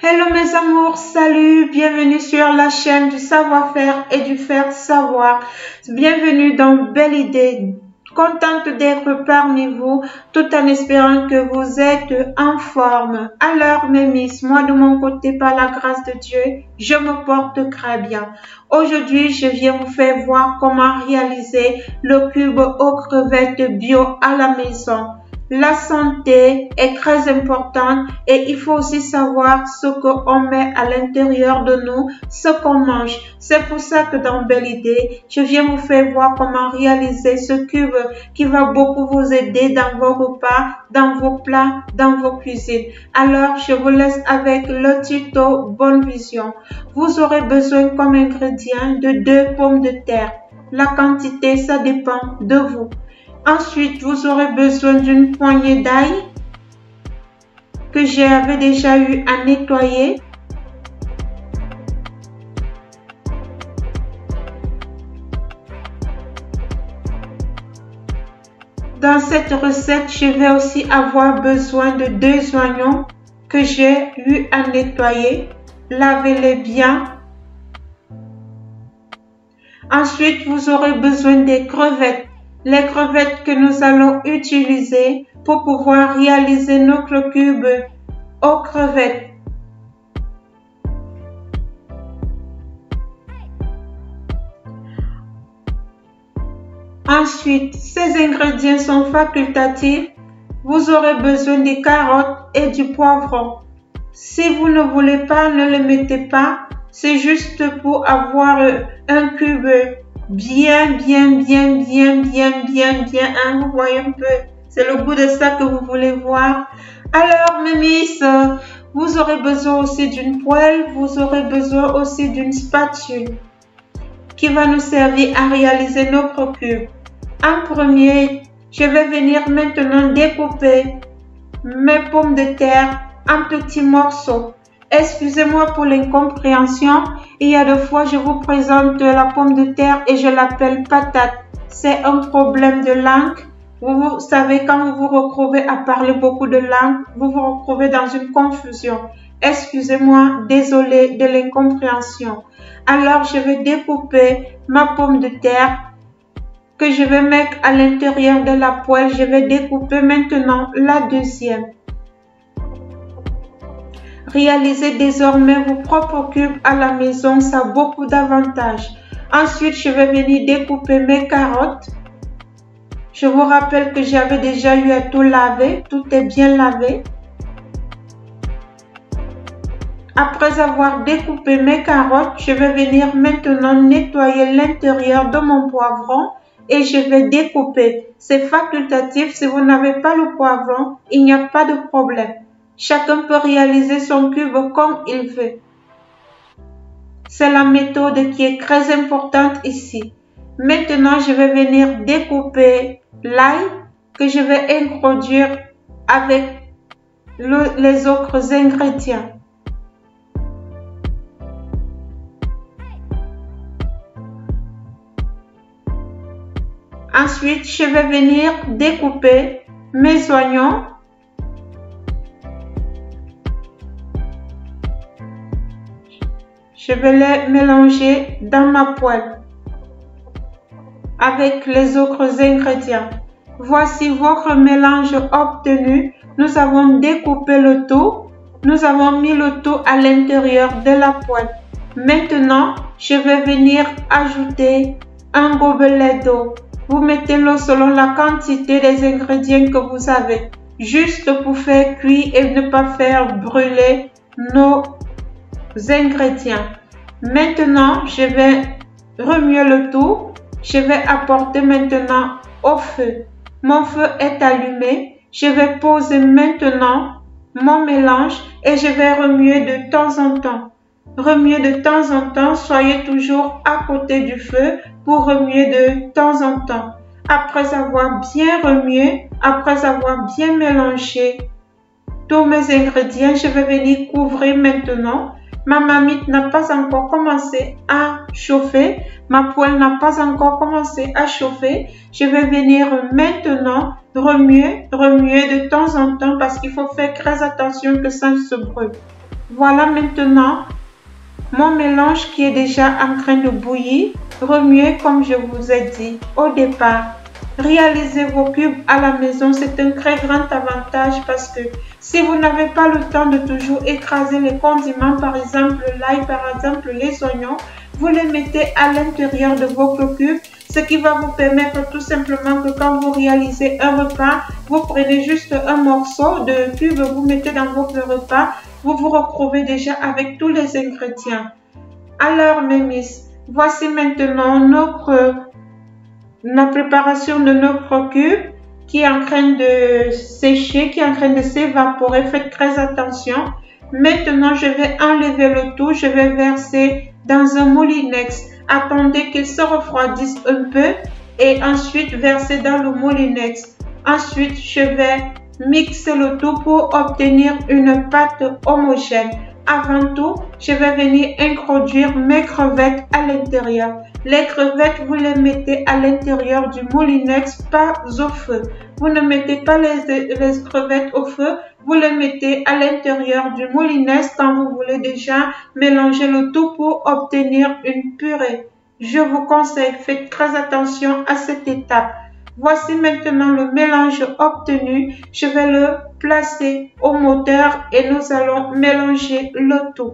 Hello mes amours, salut, bienvenue sur la chaîne du savoir-faire et du faire savoir. Bienvenue dans Belle Idée. Contente d'être parmi vous, tout en espérant que vous êtes en forme. Alors mes miss, moi de mon côté, par la grâce de Dieu, je me porte très bien. Aujourd'hui, je viens vous faire voir comment réaliser le cube aux crevettes bio à la maison. La santé est très importante et il faut aussi savoir ce qu'on met à l'intérieur de nous, ce qu'on mange. C'est pour ça que dans Belle Idée, je viens vous faire voir comment réaliser ce cube qui va beaucoup vous aider dans vos repas, dans vos plats, dans vos cuisines. Alors, je vous laisse avec le tuto Bonne Vision. Vous aurez besoin comme ingrédient de 2 pommes de terre. La quantité, ça dépend de vous. Ensuite, vous aurez besoin d'une poignée d'ail que j'avais déjà eu à nettoyer. Dans cette recette, je vais aussi avoir besoin de 2 oignons que j'ai eu à nettoyer. Lavez-les bien. Ensuite, vous aurez besoin des crevettes. Les crevettes que nous allons utiliser pour pouvoir réaliser notre cube aux crevettes. Ensuite, ces ingrédients sont facultatifs. Vous aurez besoin des carottes et du poivron. Si vous ne voulez pas, ne le mettez pas. C'est juste pour avoir un cube bien, hein, vous voyez un peu, c'est le goût de ça que vous voulez voir. Alors, mes miss, vous aurez besoin aussi d'une poêle, vous aurez besoin aussi d'une spatule qui va nous servir à réaliser notre cube. En premier, je vais venir maintenant découper mes pommes de terre en petits morceaux. Excusez-moi pour l'incompréhension, il y a des fois je vous présente la pomme de terre et je l'appelle patate. C'est un problème de langue. Vous savez, quand vous vous retrouvez à parler beaucoup de langue, vous vous retrouvez dans une confusion. Excusez-moi, désolé de l'incompréhension. Alors, je vais découper ma pomme de terre que je vais mettre à l'intérieur de la poêle. Je vais découper maintenant la deuxième. Réalisez désormais vos propres cubes à la maison, ça a beaucoup d'avantages. Ensuite, je vais venir découper mes carottes. Je vous rappelle que j'avais déjà eu à tout laver, tout est bien lavé. Après avoir découpé mes carottes, je vais venir maintenant nettoyer l'intérieur de mon poivron et je vais découper. C'est facultatif, si vous n'avez pas le poivron, il n'y a pas de problème. Chacun peut réaliser son cube comme il veut. C'est la méthode qui est très importante ici. Maintenant, je vais venir découper l'ail que je vais introduire avec les autres ingrédients. Ensuite, je vais venir découper mes oignons. Je vais les mélanger dans ma poêle avec les autres ingrédients. Voici votre mélange obtenu. Nous avons découpé le tout. Nous avons mis le tout à l'intérieur de la poêle. Maintenant, je vais venir ajouter un gobelet d'eau. Vous mettez l'eau selon la quantité des ingrédients que vous avez, juste pour faire cuire et ne pas faire brûler nos ingrédients. Maintenant, je vais remuer le tout. Je vais apporter maintenant au feu. Mon feu est allumé. Je vais poser maintenant mon mélange et je vais remuer de temps en temps. Remuer de temps en temps, soyez toujours à côté du feu pour remuer de temps en temps. Après avoir bien remué, après avoir bien mélangé tous mes ingrédients, je vais venir couvrir maintenant. Ma marmite n'a pas encore commencé à chauffer. Ma poêle n'a pas encore commencé à chauffer. Je vais venir maintenant remuer de temps en temps parce qu'il faut faire très attention que ça ne se brûle. Voilà maintenant mon mélange qui est déjà en train de bouillir. Remuez comme je vous ai dit au départ. Réaliser vos cubes à la maison, c'est un très grand avantage parce que si vous n'avez pas le temps de toujours écraser les condiments, par exemple l'ail, par exemple les oignons, vous les mettez à l'intérieur de votre cube, ce qui va vous permettre tout simplement que quand vous réalisez un repas, vous prenez juste un morceau de cube, vous mettez dans votre repas, vous vous retrouvez déjà avec tous les ingrédients. Alors mes miss, voici maintenant la préparation de notre cube qui est en train de sécher, qui est en train de s'évaporer. Faites très attention. Maintenant, je vais enlever le tout. Je vais verser dans un moulinex. Attendez qu'il se refroidisse un peu et ensuite verser dans le moulinex. Ensuite, je vais mixer le tout pour obtenir une pâte homogène. Avant tout, je vais venir introduire mes crevettes à l'intérieur. Les crevettes, vous les mettez à l'intérieur du moulinex, pas au feu. Vous ne mettez pas les crevettes au feu, vous les mettez à l'intérieur du moulinex quand vous voulez déjà mélanger le tout pour obtenir une purée. Je vous conseille, faites très attention à cette étape. Voici maintenant le mélange obtenu. Je vais le placer au moteur et nous allons mélanger le tout.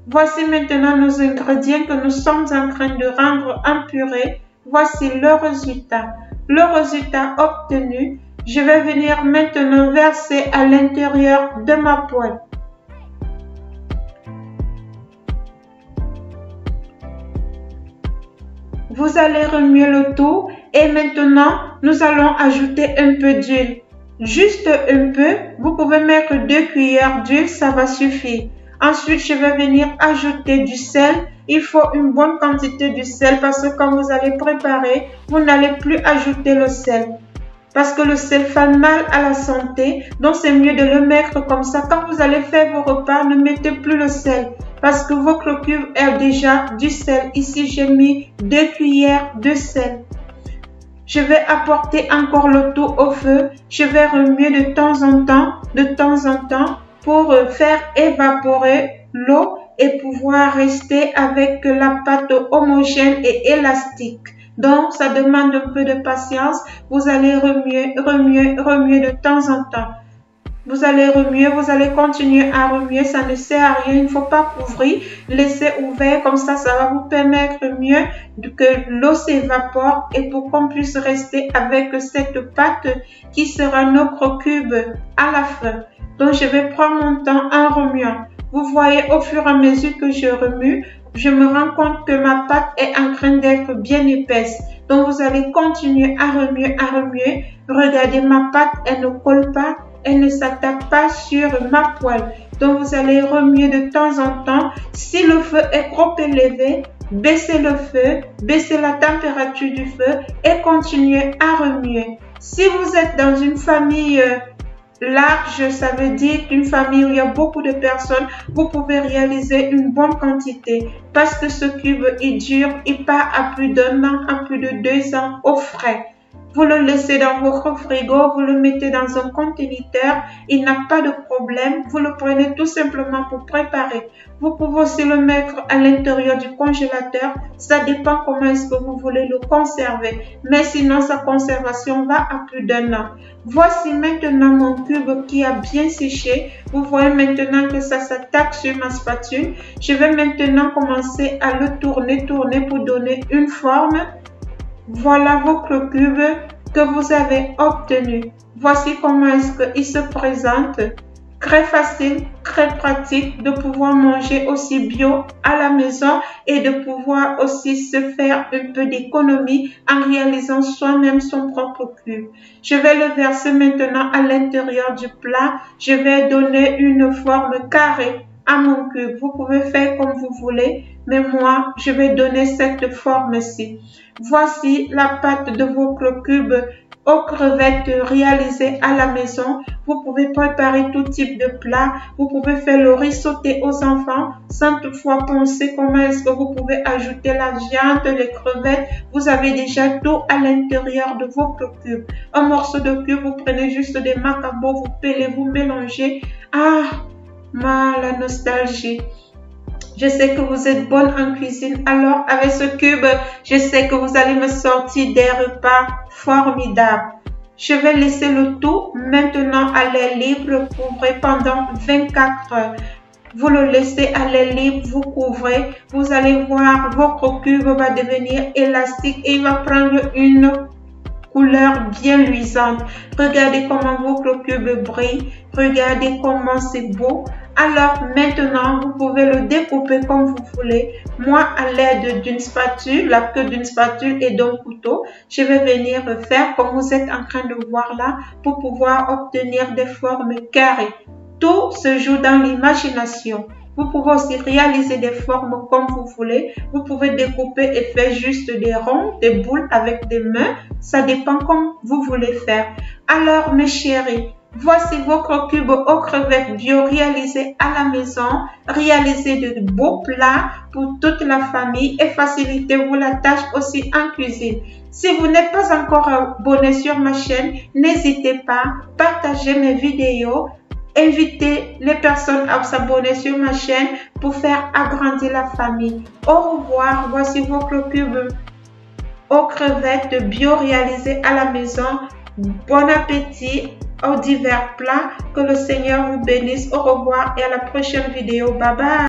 Voici maintenant nos ingrédients que nous sommes en train de rendre en purée. Voici le résultat. Le résultat obtenu, je vais venir maintenant verser à l'intérieur de ma poêle. Vous allez remuer le tout et maintenant nous allons ajouter un peu d'huile. Juste un peu, vous pouvez mettre 2 cuillères d'huile, ça va suffire. Ensuite, je vais venir ajouter du sel. Il faut une bonne quantité de sel parce que quand vous allez préparer, vous n'allez plus ajouter le sel. Parce que le sel fait mal à la santé, donc c'est mieux de le mettre comme ça. Quand vous allez faire vos repas, ne mettez plus le sel parce que votre cube est déjà du sel. Ici, j'ai mis 2 cuillères de sel. Je vais apporter encore le tout au feu. Je vais remuer de temps en temps, pour faire évaporer l'eau et pouvoir rester avec la pâte homogène et élastique. Donc, ça demande un peu de patience. Vous allez remuer de temps en temps. Vous allez remuer, vous allez continuer à remuer, ça ne sert à rien, il ne faut pas couvrir, laissez ouvert, comme ça va vous permettre mieux que l'eau s'évapore et pour qu'on puisse rester avec cette pâte qui sera notre cube à la fin. Donc, je vais prendre mon temps en remuant. Vous voyez, au fur et à mesure que je remue, je me rends compte que ma pâte est en train d'être bien épaisse. Donc, vous allez continuer à remuer, Regardez, ma pâte, elle ne colle pas. Elle ne s'attaque pas sur ma poêle. Donc, vous allez remuer de temps en temps. Si le feu est trop élevé, baissez le feu, baissez la température du feu et continuez à remuer. Si vous êtes dans une famille large, ça veut dire une famille où il y a beaucoup de personnes, vous pouvez réaliser une bonne quantité parce que ce cube, il part à plus d'1 an, à plus de 2 ans au frais. Vous le laissez dans votre frigo, vous le mettez dans un conteneur, il n'a pas de problème, vous le prenez tout simplement pour préparer. Vous pouvez aussi le mettre à l'intérieur du congélateur, ça dépend comment est-ce que vous voulez le conserver. Mais sinon, sa conservation va à plus d'1 an. Voici maintenant mon cube qui a bien séché. Vous voyez maintenant que ça s'attaque sur ma spatule. Je vais maintenant commencer à le tourner pour donner une forme. Voilà votre cube que vous avez obtenu. Voici comment est-ce qu'il se présente. Très facile, très pratique de pouvoir manger aussi bio à la maison et de pouvoir aussi se faire un peu d'économie en réalisant soi-même son propre cube. Je vais le verser maintenant à l'intérieur du plat. Je vais donner une forme carrée à mon cube. Vous pouvez faire comme vous voulez, mais moi, je vais donner cette forme-ci. Voici la pâte de votre cube aux crevettes réalisées à la maison. Vous pouvez préparer tout type de plat. Vous pouvez faire le riz sauté aux enfants sans toutefois penser comment est-ce que vous pouvez ajouter la viande, les crevettes. Vous avez déjà tout à l'intérieur de votre cube. Un morceau de cube, vous prenez juste des macabos, vous pelez, vous mélangez. Ah! La nostalgie. Je sais que vous êtes bonne en cuisine, alors avec ce cube, je sais que vous allez me sortir des repas formidables. Je vais laisser le tout maintenant à l'air libre, couvrez pendant 24 heures. Vous le laissez à l'air libre, vous couvrez, vous allez voir, votre cube va devenir élastique et il va prendre une couleur bien luisante. Regardez comment votre cube brille, regardez comment c'est beau. Alors maintenant, vous pouvez le découper comme vous voulez. Moi, à l'aide d'une spatule, la queue d'une spatule et d'un couteau, je vais venir faire comme vous êtes en train de voir là pour pouvoir obtenir des formes carrées. Tout se joue dans l'imagination. Vous pouvez aussi réaliser des formes comme vous voulez. Vous pouvez découper et faire juste des ronds, des boules avec des mains. Ça dépend comme vous voulez faire. Alors, mes chéris, voici votre cube aux crevettes bio réalisé à la maison. Réalisez de beaux plats pour toute la famille et facilitez-vous la tâche aussi en cuisine. Si vous n'êtes pas encore abonné sur ma chaîne, n'hésitez pas à partager mes vidéos. Invitez les personnes à s'abonner sur ma chaîne pour faire agrandir la famille. Au revoir, voici votre cube aux crevettes bio réalisé à la maison. Bon appétit aux divers plats. Que le Seigneur vous bénisse. Au revoir et à la prochaine vidéo. Bye bye.